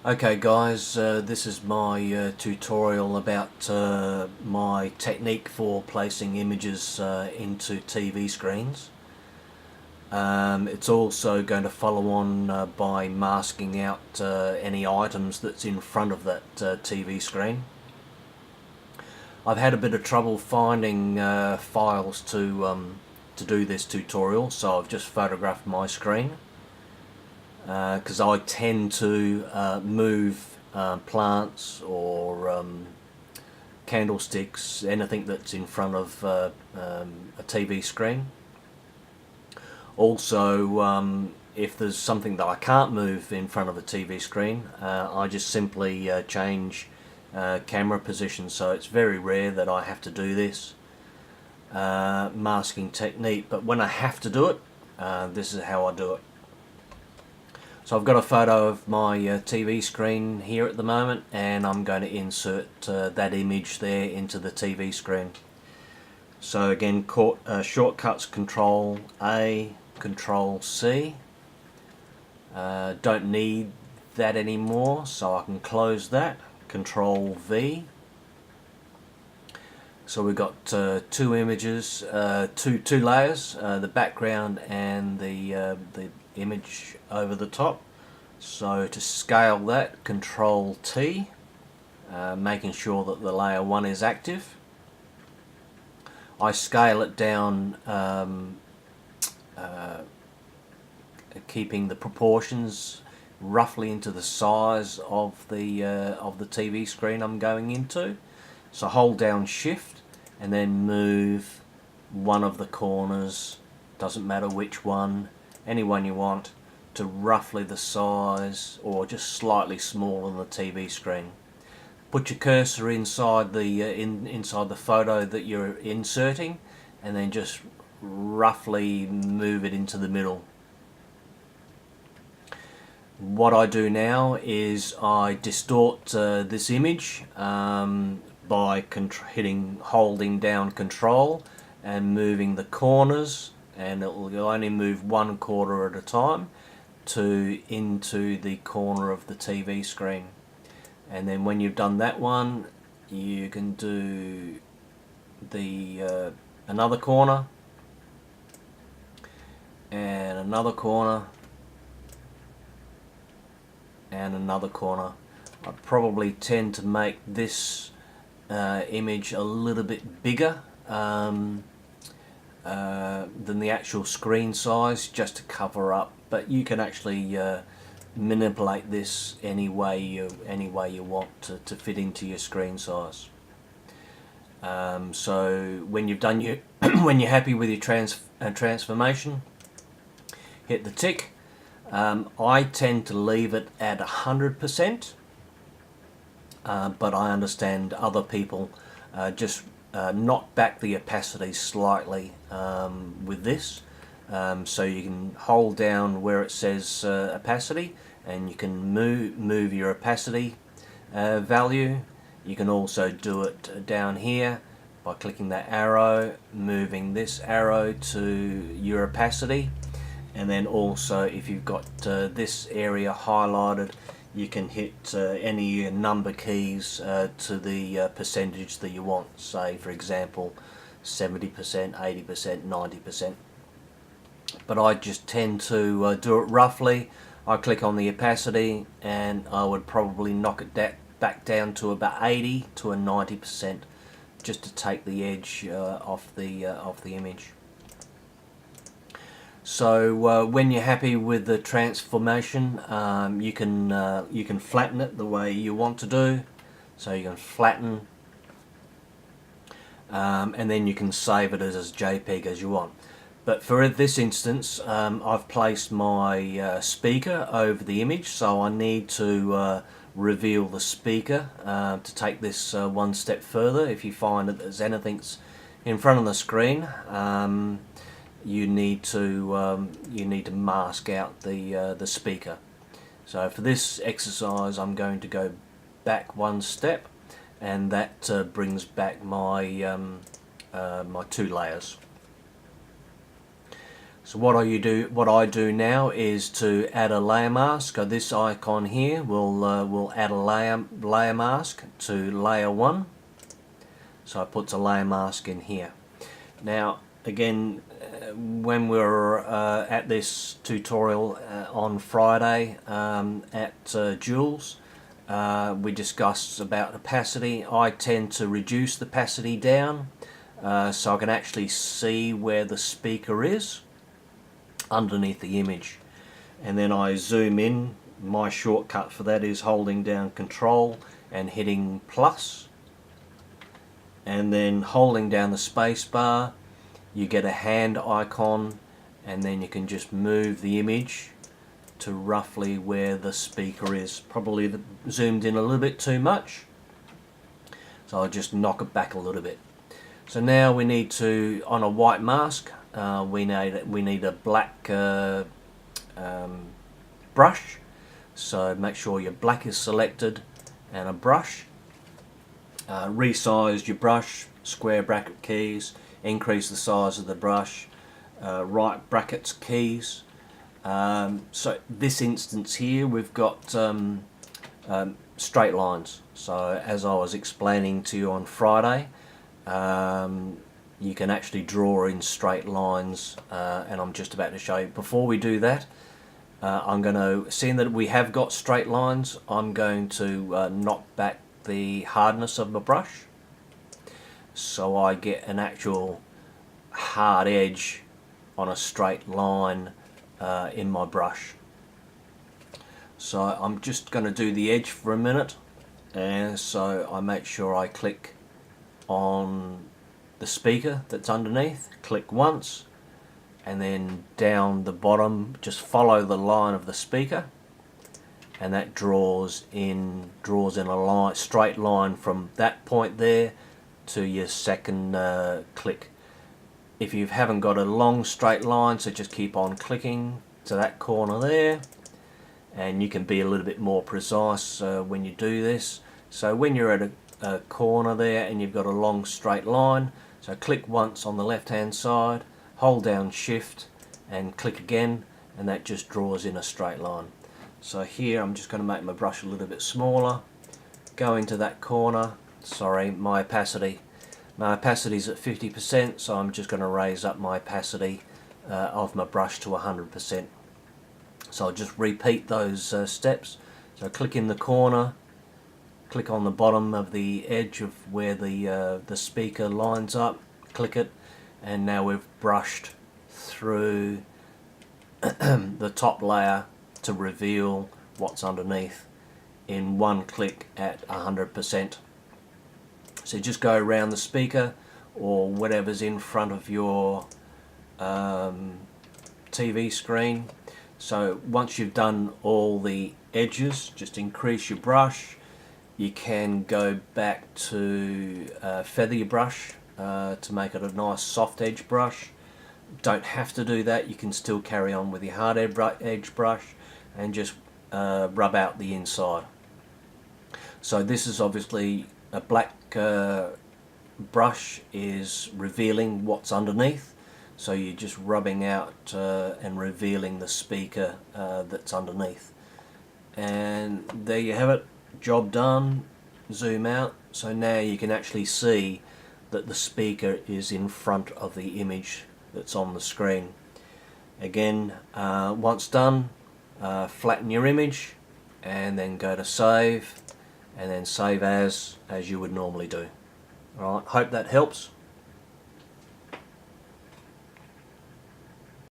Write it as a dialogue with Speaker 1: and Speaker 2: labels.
Speaker 1: Okay guys, this is my tutorial about my technique for placing images into TV screens. It's also going to follow on by masking out any items that's in front of that TV screen. I've had a bit of trouble finding files to do this tutorial, so I've just photographed my screen. Because I tend to move plants or candlesticks, anything that's in front of a TV screen. Also, if there's something that I can't move in front of a TV screen, I just simply change camera position, so it's very rare that I have to do this masking technique, but when I have to do it, this is how I do it. So I've got a photo of my TV screen here at the moment, and I'm going to insert that image there into the TV screen. So again, shortcuts Control A, Control C. Don't need that anymore, so I can close that. Control V. So we've got two images, two layers, the background and the image over the top. So to scale that, Control T, making sure that the layer 1 is active. I scale it down, keeping the proportions roughly into the size of the TV screen I'm going into. So hold down Shift and then move one of the corners, doesn't matter which one, any one you want, to roughly the size or just slightly smaller than the TV screen. Put your cursor inside the inside the photo that you're inserting, and then just roughly move it into the middle. What I do now is I distort this image by holding down Control and moving the corners, and it will only move one quarter at a time into the corner of the TV screen. And then when you've done that one, you can do the another corner and another corner and another corner. I probably tend to make this image a little bit bigger than the actual screen size, just to cover up, but you can actually manipulate this any way you want to fit into your screen size. So when you've done your when you're happy with your transformation, hit the tick. I tend to leave it at 100%, but I understand other people just knock back the opacity slightly with this. So you can hold down where it says opacity, and you can move your opacity value. You can also do it down here by clicking that arrow, moving this arrow to your opacity, and then also if you've got this area highlighted, you can hit any number keys to the percentage that you want. Say for example 70%, 80%, 90%. But I just tend to do it roughly. I click on the opacity and I would probably knock it back down to about 80 to a 90%, just to take the edge off the image. So when you're happy with the transformation, you can flatten it the way you want to do. So you can flatten, and then you can save it as JPEG as you want. But for this instance, I've placed my speaker over the image, so I need to reveal the speaker to take this one step further. If you find that there's anything in front of the screen, you need to mask out the speaker. So for this exercise, I'm going to go back one step, and that brings back my my two layers. So what I do now is to add a layer mask. So this icon here will add a layer mask to layer 1. So I put a layer mask in here. Now again, when we were at this tutorial on Friday at Jules, we discussed about opacity. I tend to reduce the opacity down so I can actually see where the speaker is underneath the image, and then I zoom in. My shortcut for that is holding down Control and hitting plus, and then holding down the space bar you get a hand icon, and then you can just move the image to roughly where the speaker is. Probably zoomed in a little bit too much, so I'll just knock it back a little bit. So now we need to, on a white mask, we need a black brush. So make sure your black is selected and a brush. Resize your brush, square bracket keys, increase the size of the brush, right brackets keys. So this instance here we've got straight lines. So as I was explaining to you on Friday, you can actually draw in straight lines, and I'm just about to show you. Before we do that, I'm going to, seeing that we have got straight lines, I'm going to knock back the hardness of my brush so I get an actual hard edge on a straight line in my brush. So I'm just going to do the edge for a minute, and so I make sure I click on the speaker that's underneath, click once, and then down the bottom just follow the line of the speaker, and that draws in a straight line from that point there to your second click. If you haven't got a long straight line, so just keep on clicking to that corner there, and you can be a little bit more precise when you do this. So when you're at a corner there and you've got a long straight line, so click once on the left hand side, hold down shift and click again, and that just draws in a straight line. So here I'm just going to make my brush a little bit smaller, go into that corner. Sorry, my opacity is at 50%, so I'm just going to raise up my opacity of my brush to 100%. So I'll just repeat those steps. So click in the corner, click on the bottom of the edge of where the speaker lines up, click it, and now we've brushed through the top layer to reveal what's underneath in one click at 100%. So just go around the speaker or whatever's in front of your TV screen. So once you've done all the edges, just increase your brush. You can go back to feather your brush to make it a nice soft edge brush. Don't have to do that, you can still carry on with your hard edge brush and just rub out the inside. So this is obviously a black brush is revealing what's underneath, so you're just rubbing out and revealing the speaker that's underneath. And there you have it, job done. Zoom out, so now you can actually see that the speaker is in front of the image that's on the screen. Again, once done, flatten your image and then go to save, and then save as you would normally do. Alright, hope that helps.